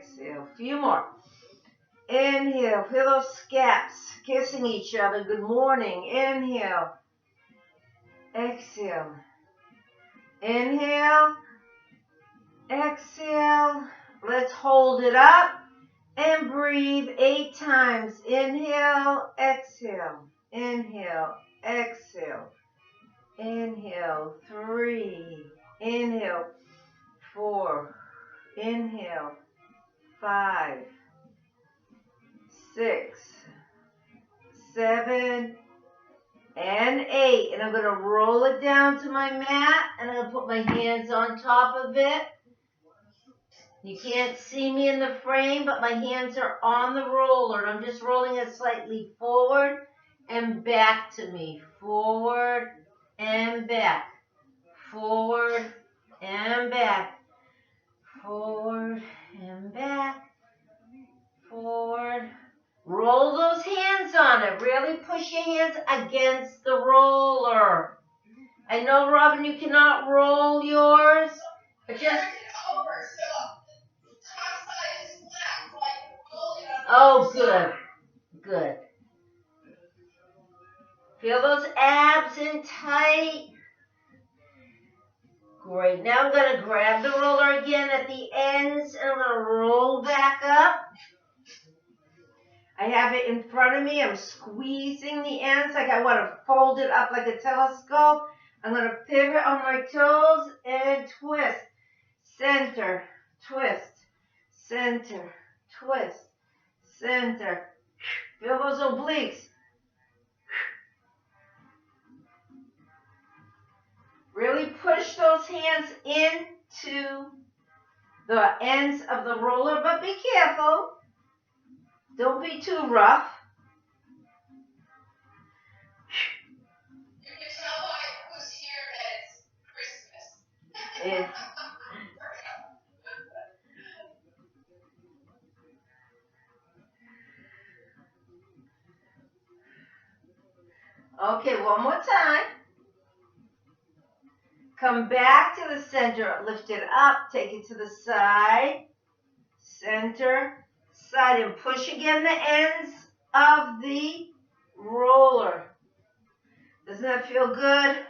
exhale. Few more. Inhale, feel those scaps kissing each other. Good morning. Inhale, exhale. Inhale, exhale. Let's hold it up and breathe 8 times. Inhale, exhale. Inhale, exhale. Inhale, 3. Inhale, 4. Inhale, 5, 6, 7, and 8. And I'm going to roll it down to my mat, and I'm going to put my hands on top of it. You can't see me in the frame, but my hands are on the roller. I'm just rolling it slightly forward and back to me. Forward and back. Forward and back. Forward and back. Forward. Roll those hands on it. Really push your hands against the roller. I know, Robin, you cannot roll yours, but just... Oh, good. Good. Feel those abs in tight. Great. Now I'm going to grab the roller again at the ends, and I'm going to roll back up. I have it in front of me. I'm squeezing the ends like I want to fold it up like a telescope. I'm going to pivot on my toes and twist. Center, twist, center, twist, center. Feel those obliques. Really push those hands into the ends of the roller, but be careful. Don't be too rough. You can tell by who's here that it's Christmas. Yeah. Okay, one more time. Come back to the center. Lift it up. Take it to the side. Center. Side. And push again the ends of the roller. Doesn't that feel good? Yeah.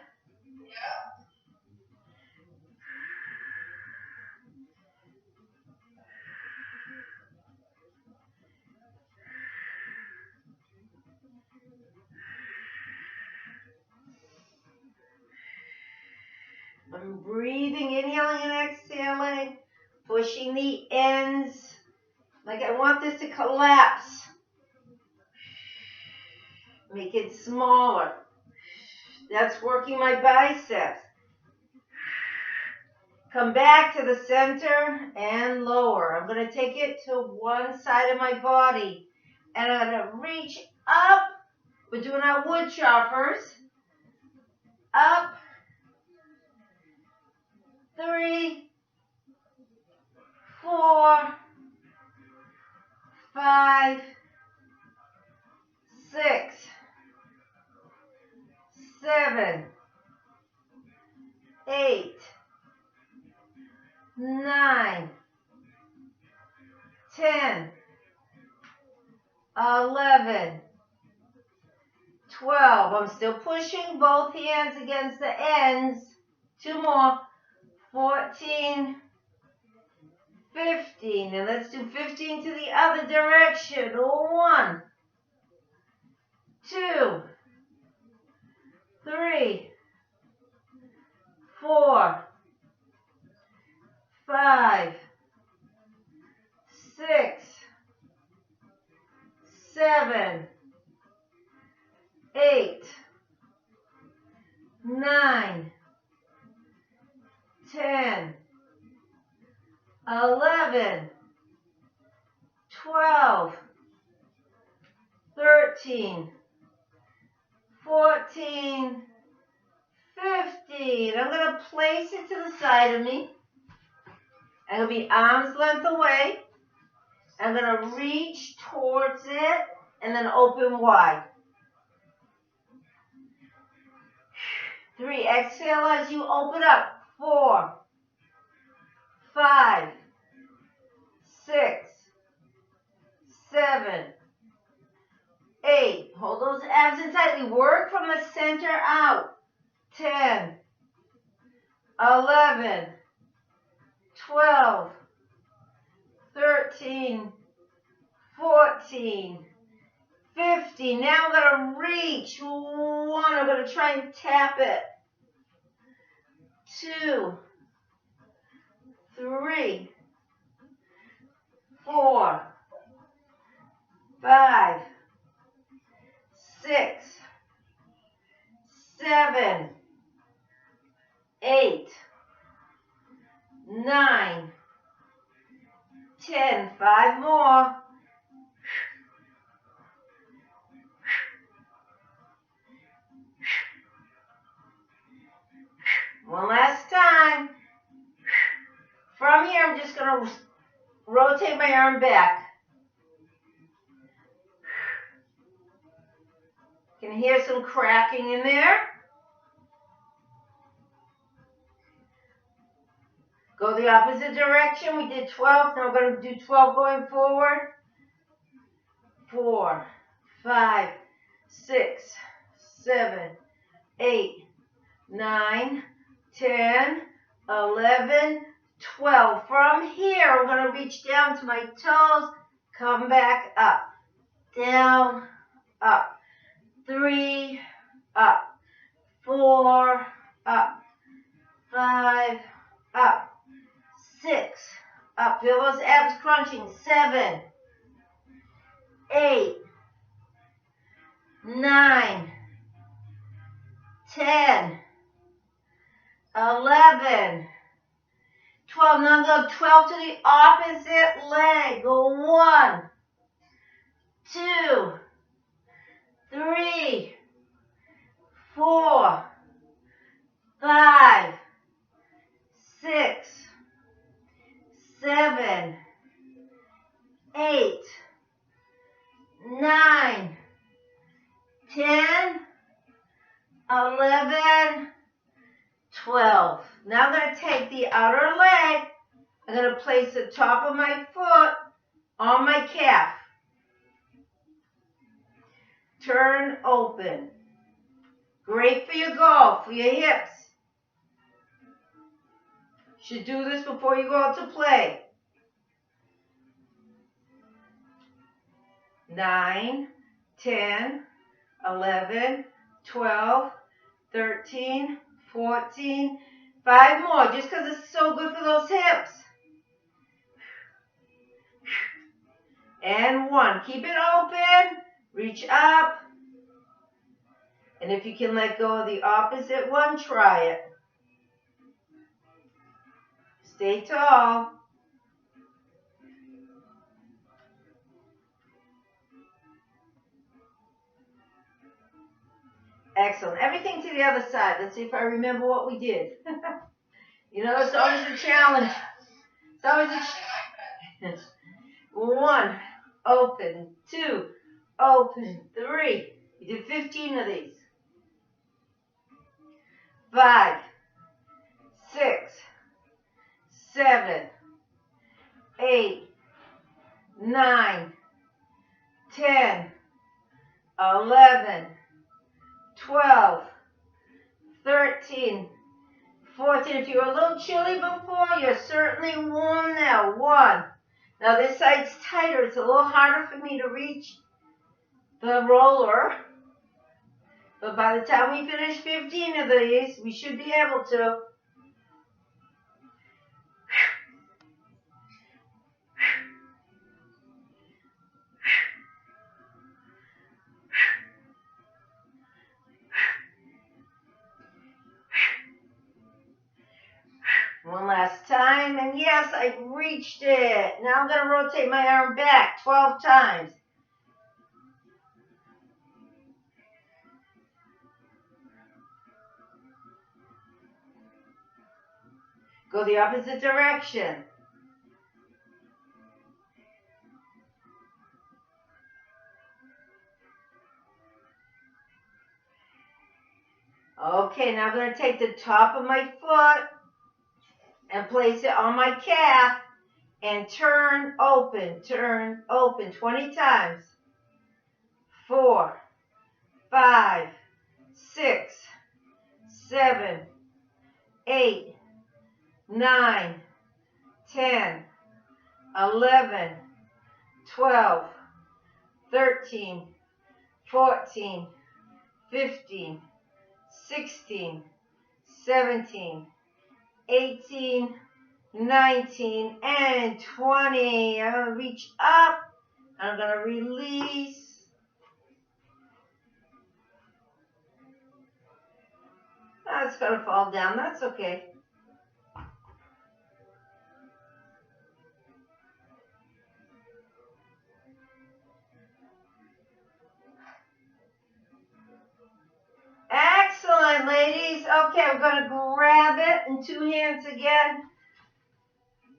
I'm breathing, inhaling and exhaling, pushing the ends like I want this to collapse. Make it smaller. That's working my biceps. Come back to the center and lower. I'm going to take it to one side of my body. And I'm going to reach up. We're doing our wood choppers. Up. 3, 4, 5, 6, 7, 8, 9, 10, 11, 12. I'm still pushing both hands against the ends. 2 more. 14, 15. And let's do 15 to the other direction. 1, 2, 3, 4, 5, 6, 7, 8, 9, 10, 11, 12, 13, 14, 15. I'm going to place it to the side of me. I'm going to be arm's length away. I'm going to reach towards it and then open wide. 3. Exhale as you open up. 4, 5, 6, abs in tightly. Work from the center out. 10, 11, 12, 13, 14, 15. Now I'm going to reach. 1, I'm going to try and tap it. 2, 3, 4, 5, 6, 7, 8, 9, 10. 5 more. One last time. From here, I'm just going to rotate my arm back. You can hear some cracking in there. Go the opposite direction. We did 12. Now we're going to do 12 going forward. 4, 5, 6, 7, 8, 9, 10, 11, 12. From here, I'm going to reach down to my toes. Come back up. Down, up. 3, up. 4, up. 5, up. 6, up. Feel those abs crunching. 7, 8, 9, 10, 11, 12. Now go 12 to the opposite leg. Go 1, 2, 3, 4, 5, 6, 7, 8, 9, 10, 11, 12. Now I'm going to take the outer leg. I'm going to place the top of my foot on my calf. Turn open. Great for your golf, for your hips. Should do this before you go out to play. 9, 10, 11, 12, 13, 14, 5 more, just because it's so good for those hips. And 1. Keep it open. Reach up. And if you can let go of the opposite one, try it. Stay tall. Excellent. Everything to the other side. Let's see if I remember what we did. You know, it's always a challenge. It's always a challenge. 1, open. 2, open. 3. You did 15 of these. 5, 6, 7, 8, 9, 10, 11, 12, 13, 14. If you were a little chilly before, you're certainly warm now. 1. Now this side's tighter. It's a little harder for me to reach the roller. But by the time we finish 15 of these, we should be able to. One last time, and yes, I reached it. Now I'm going to rotate my arm back 12 times. Go the opposite direction. Okay, now I'm going to take the top of my foot and place it on my calf and turn open 20 times. 4, 5, 6, 7, 8, 9, 10, 11, 12, 13, 14, 15, 16, 17, 18, 19, and 20. I'm going to reach up. I'm going to release. That's going to fall down. That's okay. Excellent, ladies. Okay, we're going to grab it in 2 hands again.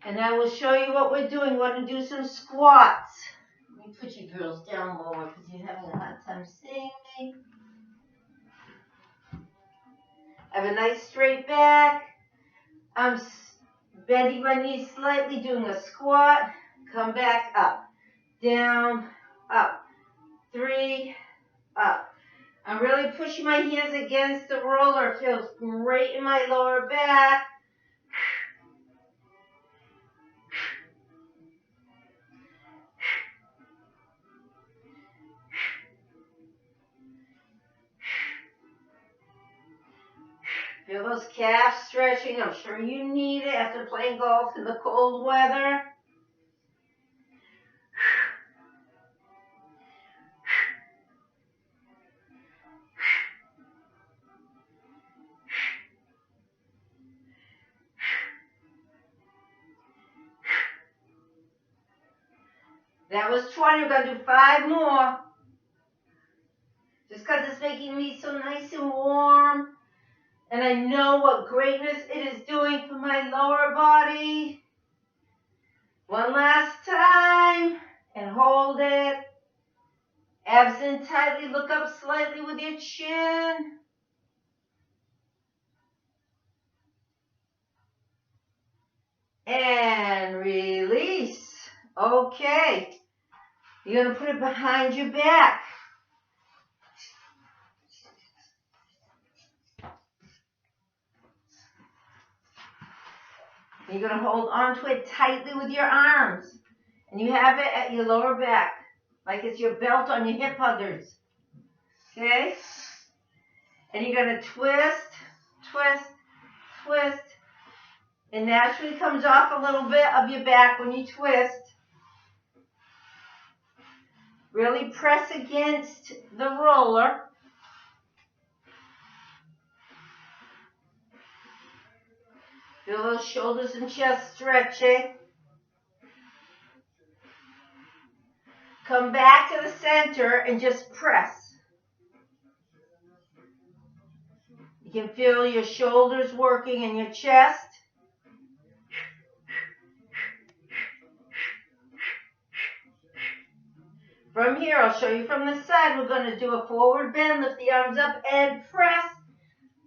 And I will show you what we're doing. We're going to do some squats. Let me put you girls down lower because you're having a hard time seeing me. I have a nice straight back. I'm bending my knees slightly, doing a squat. Come back up, down, up, 3, up. I'm really pushing my hands against the roller. It feels great in my lower back. Feel those calves stretching. I'm sure you need it after playing golf in the cold weather. That was 20. We're going to do 5 more. Just because it's making me so nice and warm. And I know what greatness it is doing for my lower body. One last time. And hold it. Abs in tightly. Look up slightly with your chin. And release. Okay. You're going to put it behind your back. And you're going to hold onto it tightly with your arms. And you have it at your lower back. Like it's your belt on your hip huggers. Okay? And you're going to twist, twist, twist. It naturally comes off a little bit of your back when you twist. Really press against the roller. Feel those shoulders and chest stretching. Come back to the center and just press. You can feel your shoulders working in your chest. From here, I'll show you from the side. We're going to do a forward bend. Lift the arms up and press.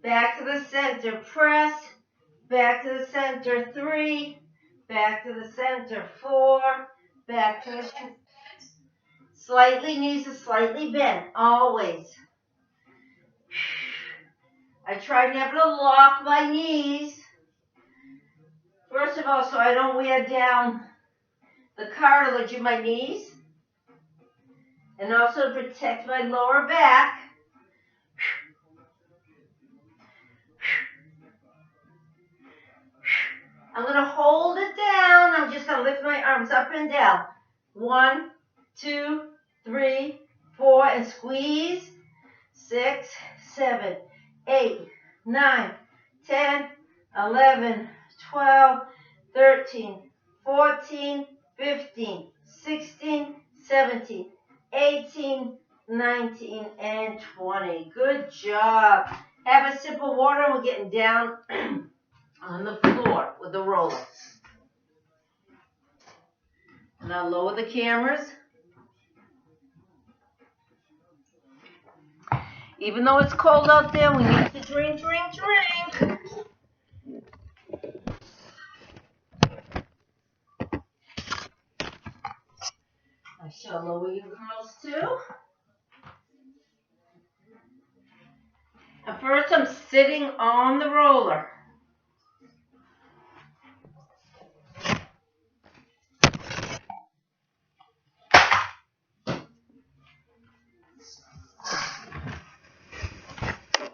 Back to the center. Press. Back to the center. 3. Back to the center. 4. Back to the center. Slightly, knees are slightly bent. Always. I try never to lock my knees. First of all, so I don't wear down the cartilage in my knees. And also to protect my lower back. I'm going to hold it down. I'm just going to lift my arms up and down. 1, 2, 3, 4, and squeeze. 6, 7, 8, 9, 10, 11, 12, 13, 14, 15, 16, 17, 18, 19, and 20. Good job. Have a sip of water and we're getting down on the floor with the roller. Now lower the cameras. Even though it's cold out there, we need to drink. I shall lower you girls too. At first I'm sitting on the roller.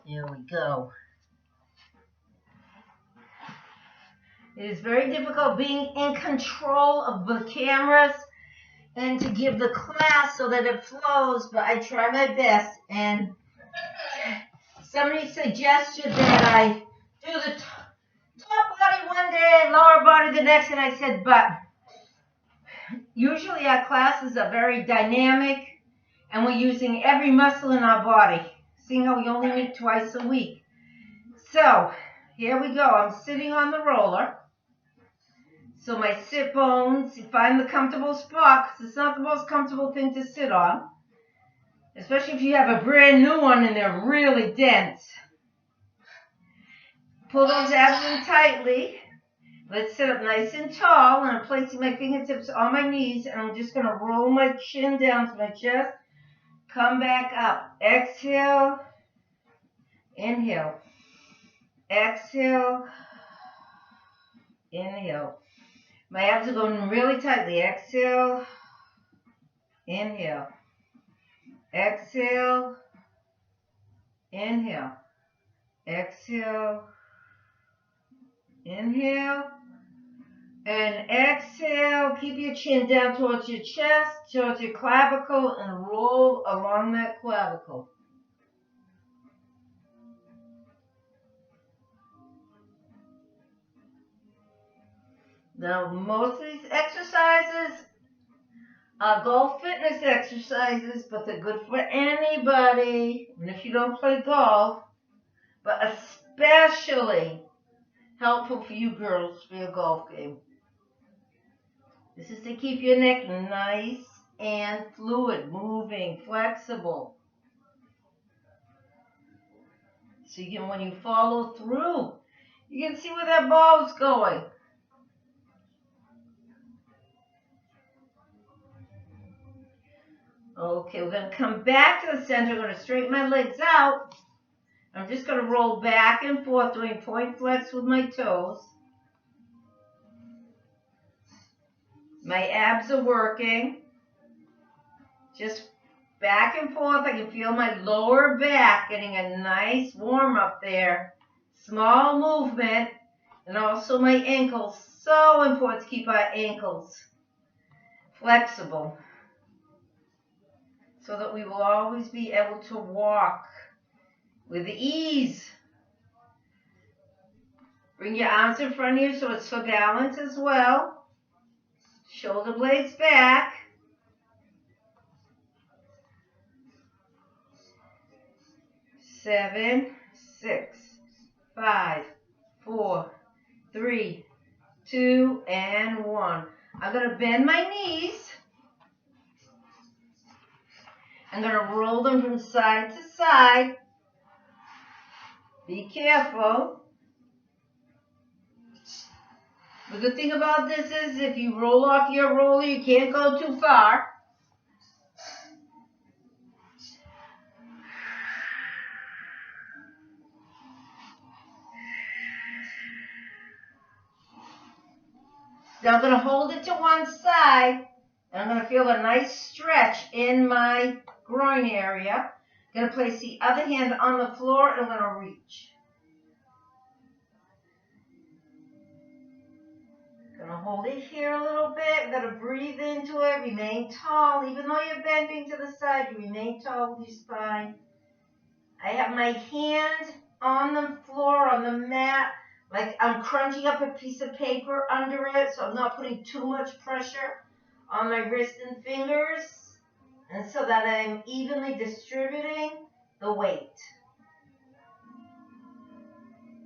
Here we go. It is very difficult being in control of the cameras and to give the class so that it flows, but I try my best. And somebody suggested that I do the top body one day, lower body the next, and I said, but usually our classes are very dynamic and we're using every muscle in our body, seeing how we only meet twice a week. So here we go. I'm sitting on the roller. So my sit bones, find the comfortable spot, because it's not the most comfortable thing to sit on, especially if you have a brand new one and they're really dense. Pull those abs in tightly. Let's sit up nice and tall, and I'm placing my fingertips on my knees, and I'm just going to roll my chin down to my chest. Come back up. Exhale. Inhale. Exhale. Inhale. My abs are going really tightly. Exhale. Inhale. Exhale. Inhale. Exhale. Inhale. And exhale. Keep your chin down towards your chest, towards your clavicle, and roll along that clavicle. Now, most of these exercises are golf fitness exercises, but they're good for anybody, even if you don't play golf, but especially helpful for you girls for your golf game. This is to keep your neck nice and fluid, moving, flexible. So you can, when you follow through, you can see where that ball is going. Okay, we're going to come back to the center. I'm going to straighten my legs out. I'm just going to roll back and forth, doing point flex with my toes. My abs are working. Just back and forth. I can feel my lower back getting a nice warm up there. Small movement. And also my ankles. So important to keep our ankles flexible, so that we will always be able to walk with ease. Bring your arms in front of you so it's for balance as well. Shoulder blades back. Seven, 6, 5, 4, 3, 2, and 1. I'm going to bend my knees. I'm going to roll them from side to side. Be careful. The good thing about this is if you roll off your roller, you can't go too far. Now I'm going to hold it to one side, and I'm going to feel a nice stretch in my groin area. I'm going to place the other hand on the floor, and I'm going to reach. Going to hold it here a little bit. Going to breathe into it. Remain tall. Even though you're bending to the side, you remain tall with your spine. I have my hand on the floor, on the mat, like I'm crunching up a piece of paper under it, so I'm not putting too much pressure on my wrist and fingers, and so that I'm evenly distributing the weight.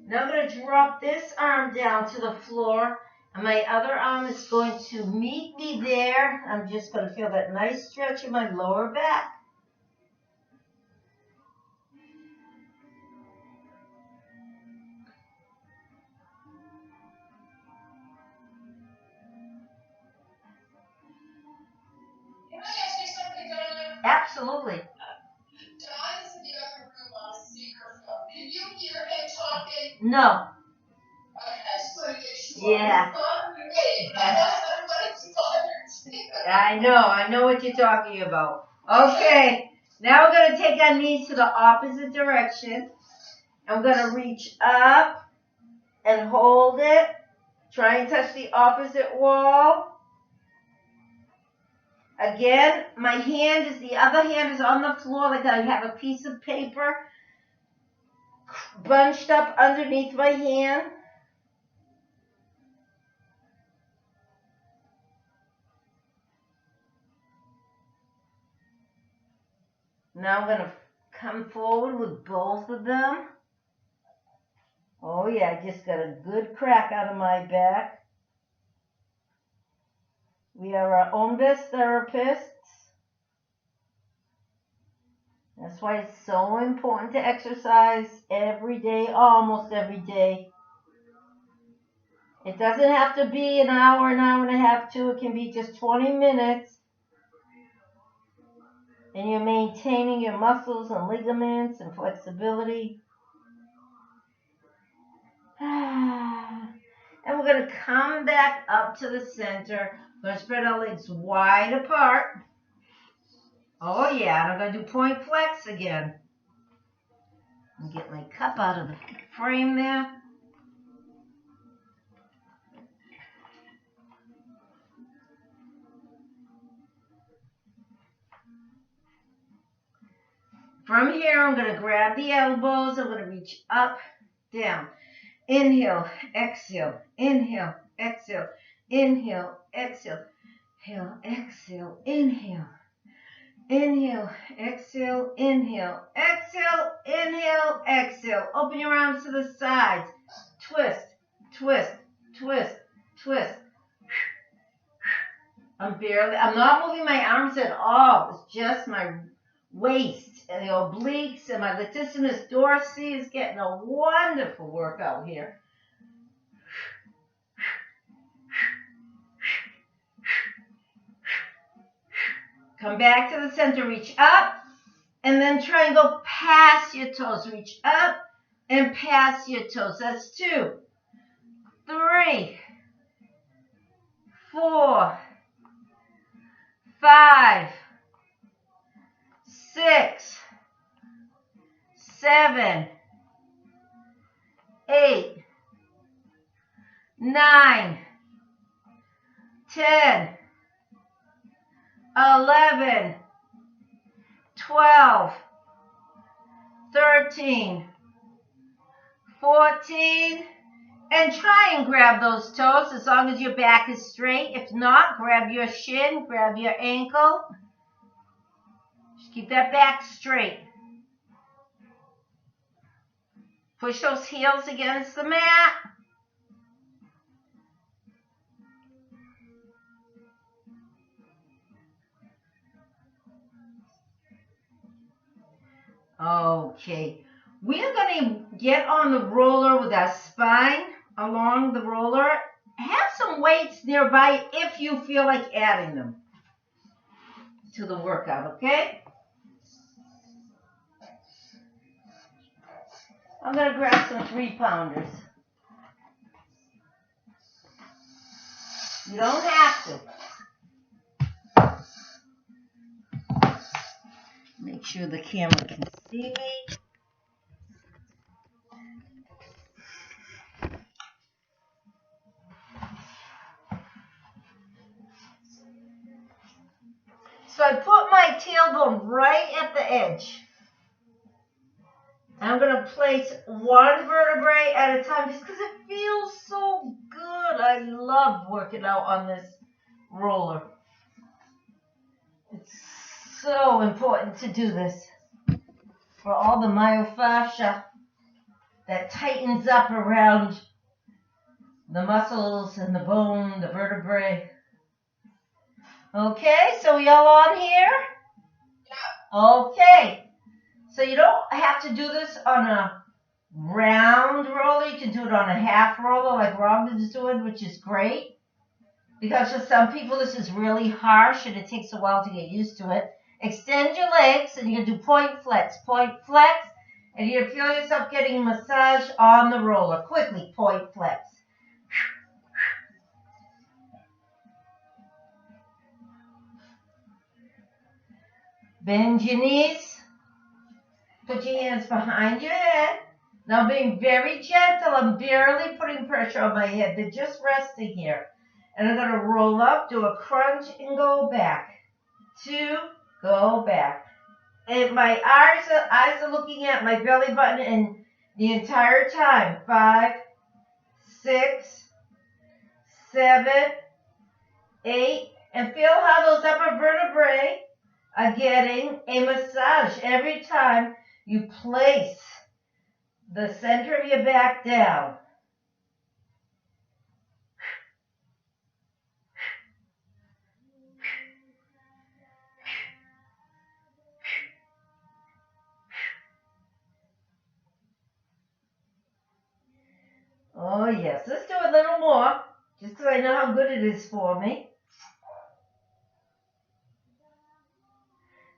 Now I'm going to drop this arm down to the floor, and my other arm is going to meet me there. I'm just going to feel that nice stretch in my lower back. Can I ask you something, Donna? Absolutely. Donna's in the other room on speakerphone. No. Yeah. I know what you're talking about. Okay, now we're going to take our knees to the opposite direction. I'm going to reach up and hold it. Try and touch the opposite wall. Again, the other hand is on the floor like I have a piece of paper bunched up underneath my hand. Now I'm going to come forward with both of them. Oh yeah, I just got a good crack out of my back. We are our own best therapists. That's why it's so important to exercise every day, almost every day. It doesn't have to be an hour and a half too. It can be just 20 minutes. And you're maintaining your muscles and ligaments and flexibility. And we're going to come back up to the center. We're going to spread our legs wide apart. Oh yeah, and I'm going to do point flex again. And get my cup out of the frame there. From here, I'm going to grab the elbows. I'm going to reach up, down. Inhale, exhale, inhale, exhale, inhale, exhale, inhale, exhale, inhale. Inhale, exhale, inhale, exhale, inhale, exhale. Open your arms to the sides. Twist, twist, twist, twist. I'm not moving my arms at all. It's just my waist and the obliques and my latissimus dorsi is getting a wonderful workout here. Come back to the center, reach up, and then try and go past your toes. Reach up and past your toes. That's 2, 3, 4, 5, 6, 7, 8, 9, 10, 11, 12, 13, 14, and try and grab those toes as long as your back is straight. If not, grab your shin, grab your ankle. Just keep that back straight. Push those heels against the mat. Okay, we are going to get on the roller with our spine along the roller. Have some weights nearby if you feel like adding them to the workout, okay? I'm going to grab some 3-pounders. You don't have to. Make sure the camera can see me. So I put my tailbone right at the edge. I'm going to place one vertebrae at a time just because it feels so good. I love working out on this roller. It's so important to do this for all the myofascia that tightens up around the muscles and the bone, the vertebrae. Okay, so we all on here? Okay, so you don't have to do this on a round roller. You can do it on a half roller like Robin's doing, which is great. Because for some people this is really harsh and it takes a while to get used to it. Extend your legs and you can do point flex, And you feel yourself getting a massage on the roller. Quickly, point flex. Bend your knees. Put your hands behind your head. Now being very gentle, I'm barely putting pressure on my head. They're just resting here. And I'm going to roll up, do a crunch, and go back. 2, go back. And my eyes are looking at my belly button and the entire time. 5, 6, 7, 8. And feel how those upper vertebrae are getting a massage every time you place the center of your back down. Oh yes, let's do a little more, just because I know how good it is for me.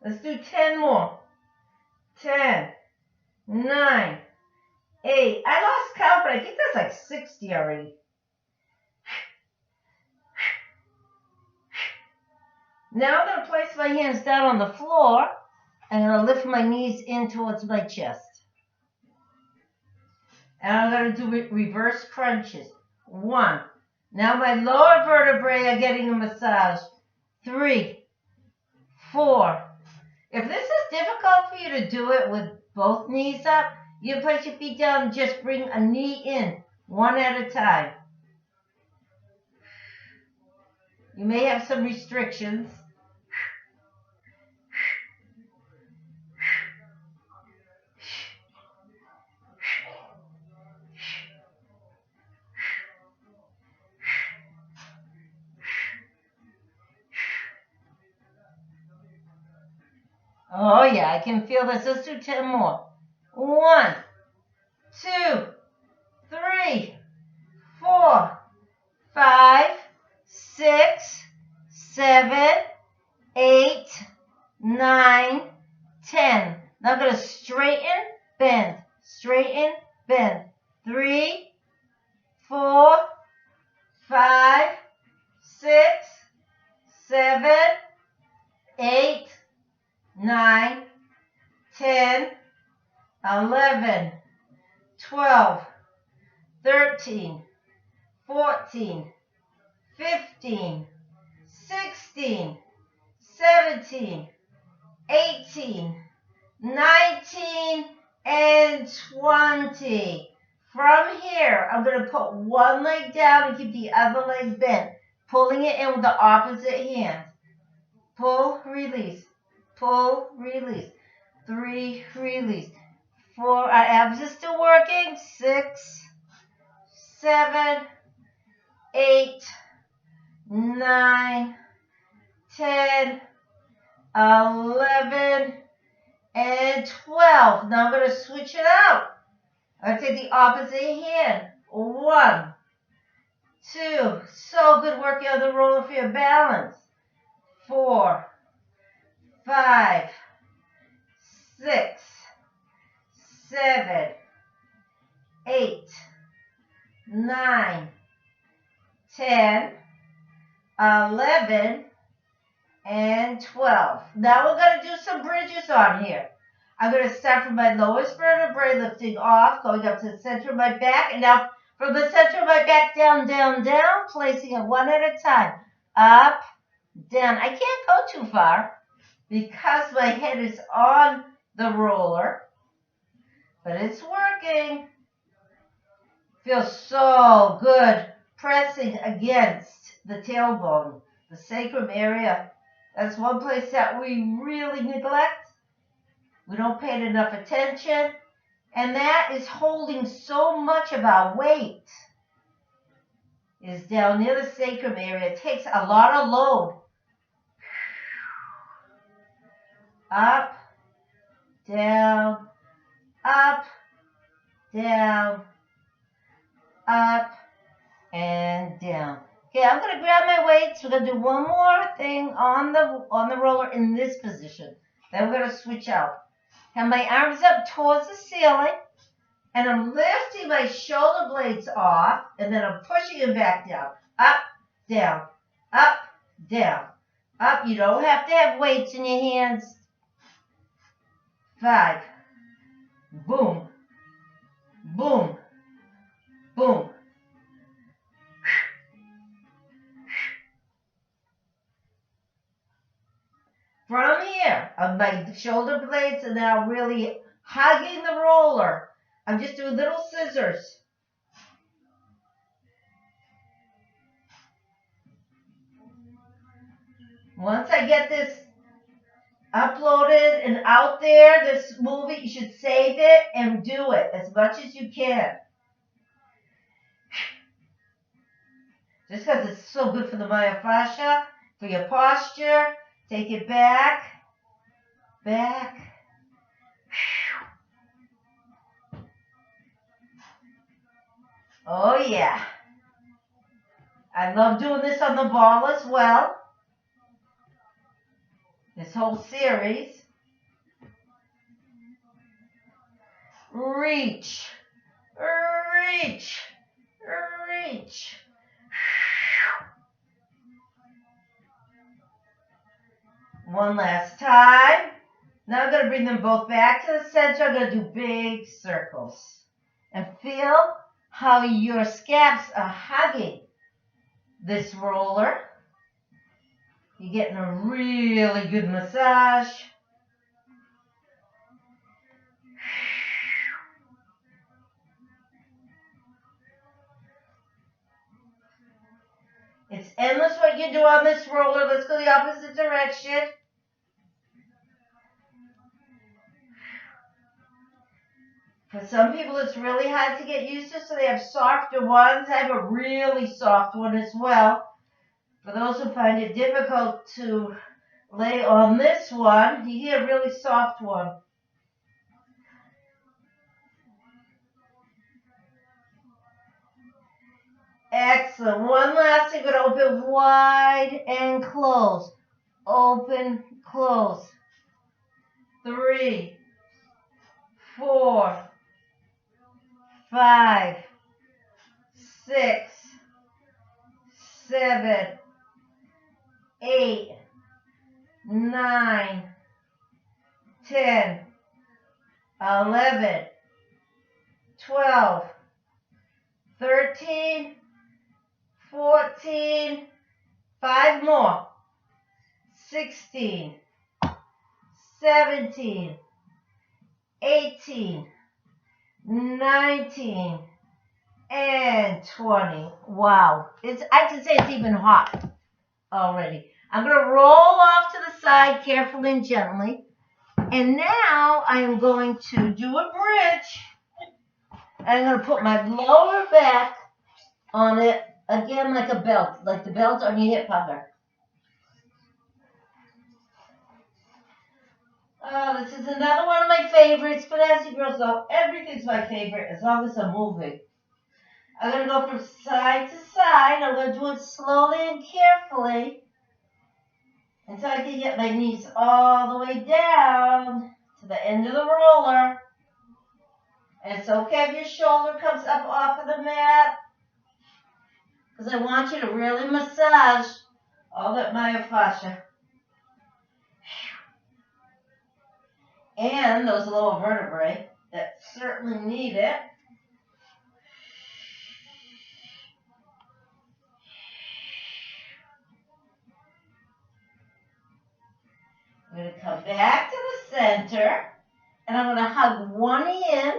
Let's do 10 more. 10, 9, 8. I lost count, but I think that's like 60 already. Now I'm going to place my hands down on the floor, and I'm going to lift my knees in towards my chest. And I'm going to do reverse crunches. 1. Now my lower vertebrae are getting a massage. 3, 4. If this is difficult for you to do it with both knees up, you place your feet down and just bring a knee in, one at a time. You may have some restrictions. Oh yeah, I can feel this. Let's do 10 more. 1, 2, 3, 4, 5, 6, 7, 8, 9, 10. Now I'm going to straighten, bend, straighten, bend. 3, 4, 5, 6, 7, 8, 9, 10, 11, 12, 13, 14, 15, 16, 17, 18, 19, and 20. From here, I'm going to put one leg down and keep the other leg bent, pulling it in with the opposite hand. Pull, release. Pull, release. 3, release. 4, our abs are still working. 6, 7, 8, 9, 10, 11, and 12. Now I'm going to switch it out. I'm going to take the opposite hand. 1, 2. So good working on the roller for your balance. 4, 5, 6, 7, 8, 9, 10, 11, and 12. Now we're going to do some bridges on here. I'm going to start from my lowest vertebrae, lifting off, going up to the center of my back, and now from the center of my back, down, down, down, placing it one at a time. Up, down. I can't go too far because my head is on the roller, but it's working. Feels so good pressing against the tailbone, the sacrum area. That's one place that we really neglect. We don't pay it enough attention. And that is holding so much of our weight. Is down near the sacrum area. It takes a lot of load. Up, down, up, down, up, and down. Okay, I'm going to grab my weights. We're going to do one more thing on the roller in this position. Then we're going to switch out. Have my arms up towards the ceiling. And I'm lifting my shoulder blades off. And then I'm pushing them back down. Up, down, up, down, up. You don't have to have weights in your hands. 5. Boom. Boom. Boom. From here, my shoulder blades are now really hugging the roller. I'm just doing little scissors. Once I get this uploaded and out there, this movie, you should save it and do it as much as you can. Just because it's so good for the myofascia, for your posture. Take it back, back. Oh yeah. I love doing this on the ball as well. This whole series. Reach, reach, reach. One last time. Now I'm going to bring them both back to the center. I'm going to do big circles. And feel how your scabs are hugging this roller. You're getting a really good massage. It's endless what you do on this roller. Let's go the opposite direction. For some people, it's really hard to get used to, so they have softer ones. I have a really soft one as well. For those who find it difficult to lay on this one, you get a really soft one. Excellent. One last thing. We're going to open wide and close. Open, close. 3, 4, 5, 6, 7, 8, 9, 10, 11, 12, 13, 14, 5 more, 16, 17, 18, 19, and 20. Wow. I can say it's even hot already. I'm going to roll off to the side carefully and gently. And now I am going to do a bridge. I'm going to put my lower back on it again like a belt, like the belt on your hip hugger. Oh, this is another one of my favorites, but as you girls know, everything's my favorite as long as I'm moving. I'm going to go from side to side. I'm going to do it slowly and carefully until I can get my knees all the way down to the end of the roller. And it's okay if your shoulder comes up off of the mat, because I want you to really massage all that myofascia. And those lower vertebrae that certainly need it. I'm going to come back to the center, and I'm going to hug one in,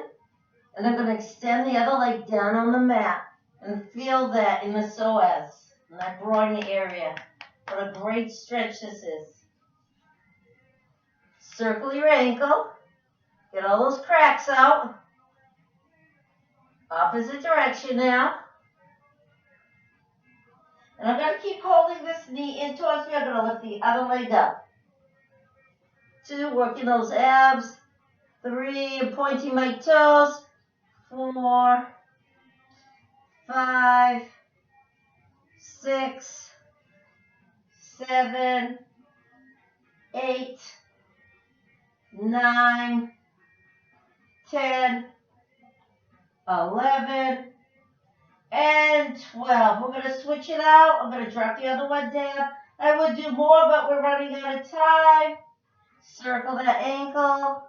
and I'm going to extend the other leg down on the mat, and feel that in the psoas, in that groin area. What a great stretch this is. Circle your ankle. Get all those cracks out. Opposite direction now. And I'm going to keep holding this knee in towards me. I'm going to lift the other leg up. 2, working those abs. 3, I'm pointing my toes. 4, 5, 6, 7, 8, 9, 10, 11, and 12. We're going to switch it out. I'm going to drop the other one down. I would do more, but we're running out of time. Circle that ankle.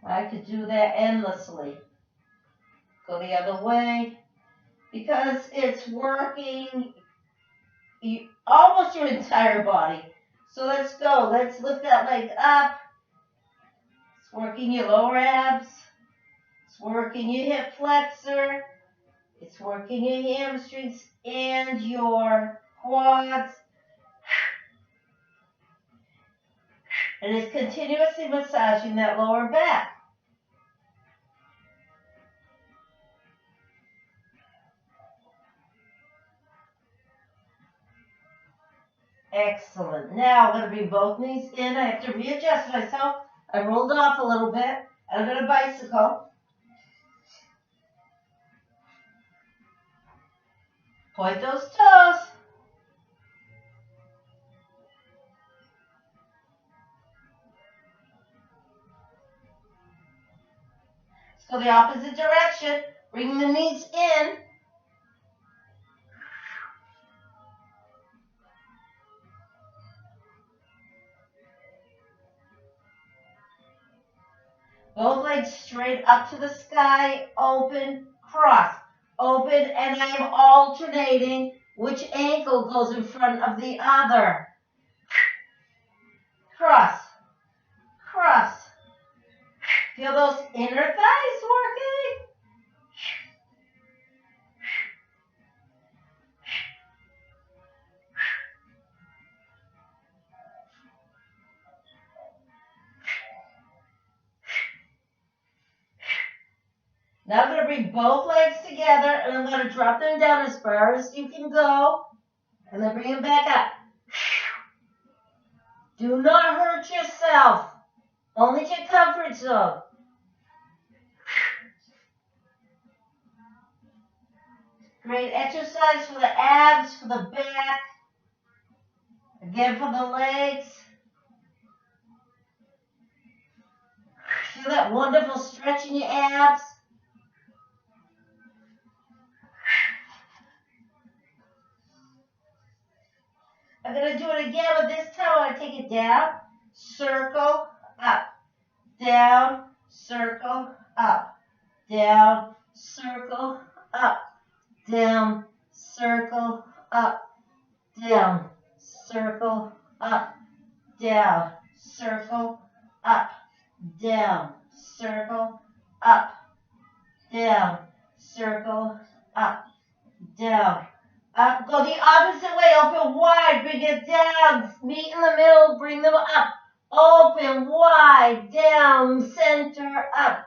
I could do that endlessly. Go the other way. Because it's working almost your entire body. So let's go. Let's lift that leg up. It's working your lower abs. It's working your hip flexor. It's working your hamstrings and your quads. And it's continuously massaging that lower back. Excellent. Now I'm going to bring both knees in. I have to readjust myself. I rolled off a little bit. I'm going to bicycle. Point those toes. Let's go the opposite direction. Bring the knees in. Both legs straight up to the sky, open, cross, open, and I am alternating which ankle goes in front of the other. Cross, cross. Feel those inner thighs working? Now I'm going to bring both legs together and I'm going to drop them down as far as you can go and then bring them back up. Do not hurt yourself. Only to your comfort zone. Great exercise for the abs, for the back. Again for the legs. Feel that wonderful stretch in your abs. I'm going to do it again, but this time I'm going to take it down, circle, up, down, circle, up, down, circle, up, down, circle, up, down, circle, up, down, circle, up, down, circle, up, down, circle, up, down. Up, go the opposite way, open wide, bring it down, meet in the middle, bring them up, open, wide, down, center, up,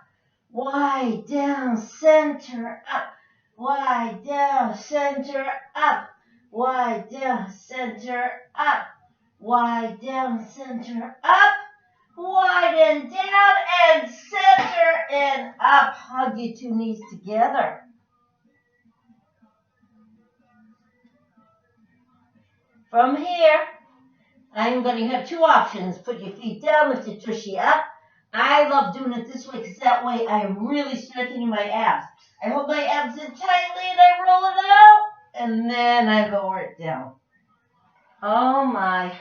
wide, down, center, up, wide, down, center, up, wide, down, center, up, wide, down, center, up, wide and down, and center, and up. Hug your two knees together. From here, I'm going to have two options. Put your feet down, lift your tushy up. I love doing it this way because that way I am really strengthening my abs. I hold my abs in tightly and I roll it out, and then I lower it down. Oh my.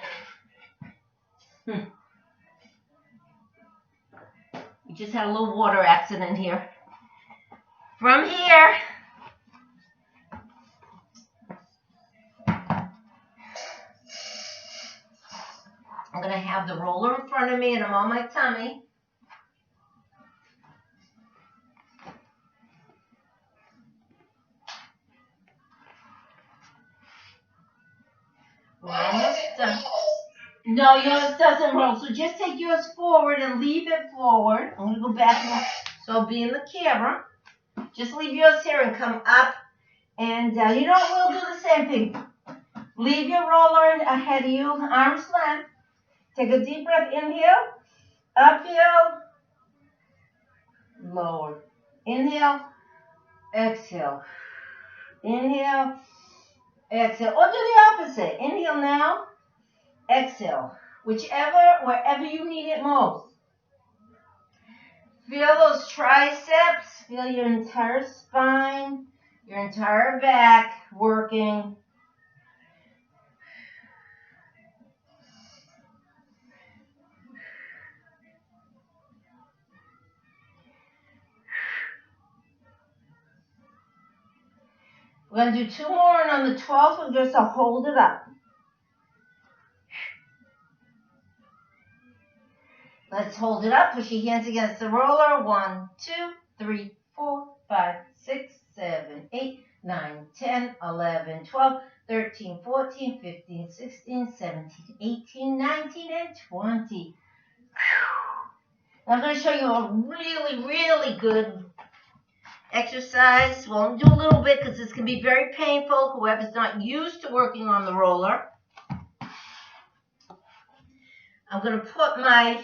We just had a little water accident here. From here, I'm going to have the roller in front of me and I'm on my tummy. We're almost done. No, yours doesn't roll. So just take yours forward and leave it forward. I'm going to go back now. So I'll be in the camera. Just leave yours here and come up and down. You know what? We'll do the same thing. Leave your roller ahead of you, arms length. Take a deep breath. Inhale, uphill, lower. Inhale, exhale. Inhale, exhale. Or do the opposite. Inhale now, exhale. Wherever you need it most. Feel those triceps. Feel your entire spine, your entire back working. We're going to do 2 more, and on the 12th, we're just to hold it up. Let's hold it up. Push your hands against the roller. 1, 2, 3, 4, 5, 6, 7, 8, 9, 10, 11, 12, 13, 14, 15, 16, 17, 18, 19, and 20. I'm going to show you a really, really good exercise. Well, do a little bit because this can be very painful. Whoever's not used to working on the roller. I'm going to put my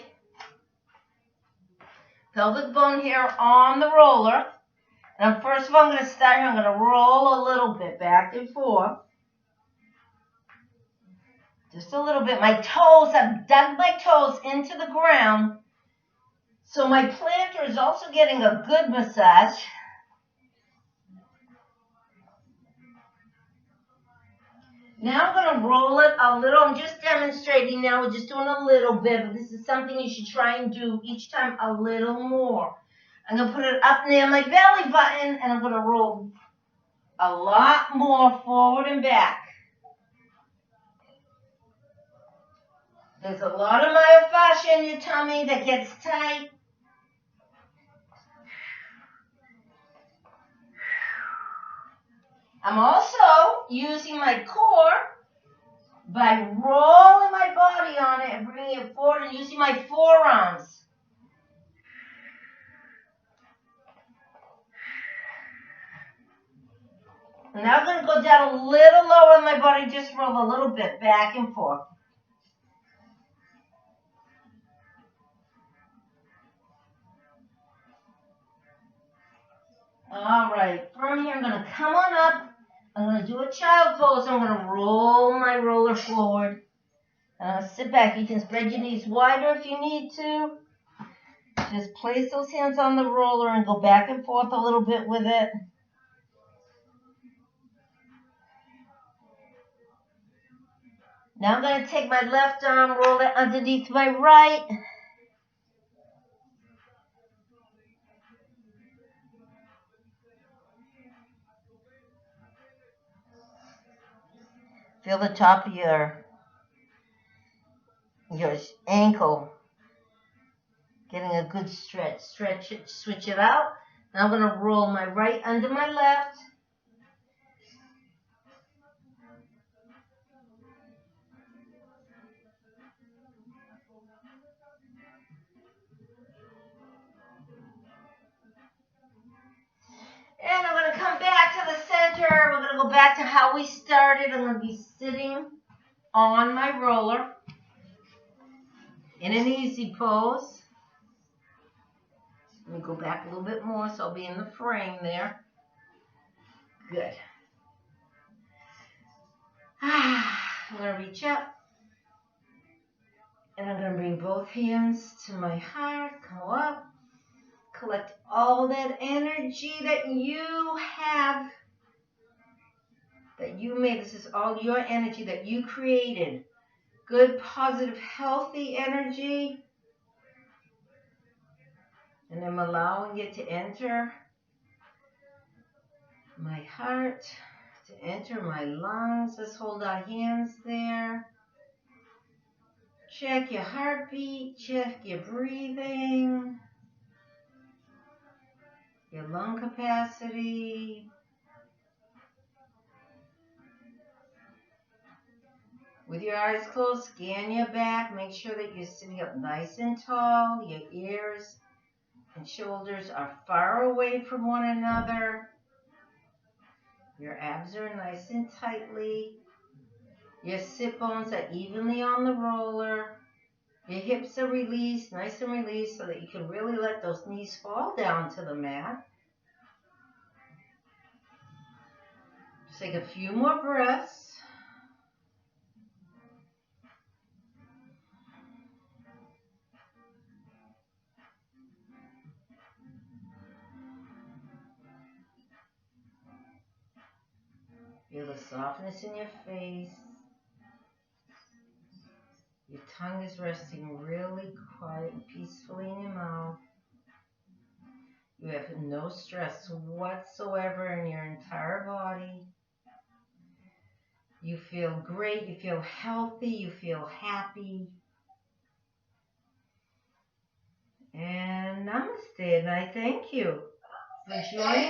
pelvic bone here on the roller. And first of all, I'm going to start here. I'm going to roll a little bit back and forth. Just a little bit. My toes, I've dug my toes into the ground. So my plantar is also getting a good massage. Now I'm going to roll it a little. I'm just demonstrating now. We're just doing a little bit. But this is something you should try and do each time a little more. I'm going to put it up near my belly button. And I'm going to roll a lot more forward and back. There's a lot of myofascia in your tummy that gets tight. I'm also using my core by rolling my body on it and bringing it forward and using my forearms. And now I'm going to go down a little lower in my body, just roll a little bit back and forth. All right, from here I'm going to come on up. I'm going to do a child pose. I'm going to roll my roller forward. And I'll sit back. You can spread your knees wider if you need to. Just place those hands on the roller and go back and forth a little bit with it. Now I'm going to take my left arm, roll it underneath my right. Feel the top of your ankle. Getting a good stretch. Stretch it, switch it out. Now I'm going to roll my right under my left. And I'm going to come back to the center. We're going to go back to how we started. I'm going to be sitting on my roller in an easy pose. Let me go back a little bit more so I'll be in the frame there. Good. I'm going to reach up. And I'm going to bring both hands to my heart. Go up. Collect all that energy that you have, that you made. This is all your energy that you created. Good, positive, healthy energy. And I'm allowing it to enter my heart, to enter my lungs. Let's hold our hands there. Check your heartbeat. Check your breathing. Your lung capacity. With your eyes closed, scan your back. Make sure that you're sitting up nice and tall. Your ears and shoulders are far away from one another. Your abs are nice and tightly. Your sit bones are evenly on the roller. Your hips are released, nice and released, so that you can really let those knees fall down to the mat. Just take a few more breaths. Feel the softness in your face. Your tongue is resting really quiet and peacefully in your mouth. You have no stress whatsoever in your entire body. You feel great, you feel healthy, you feel happy. And namaste, and I thank you for joining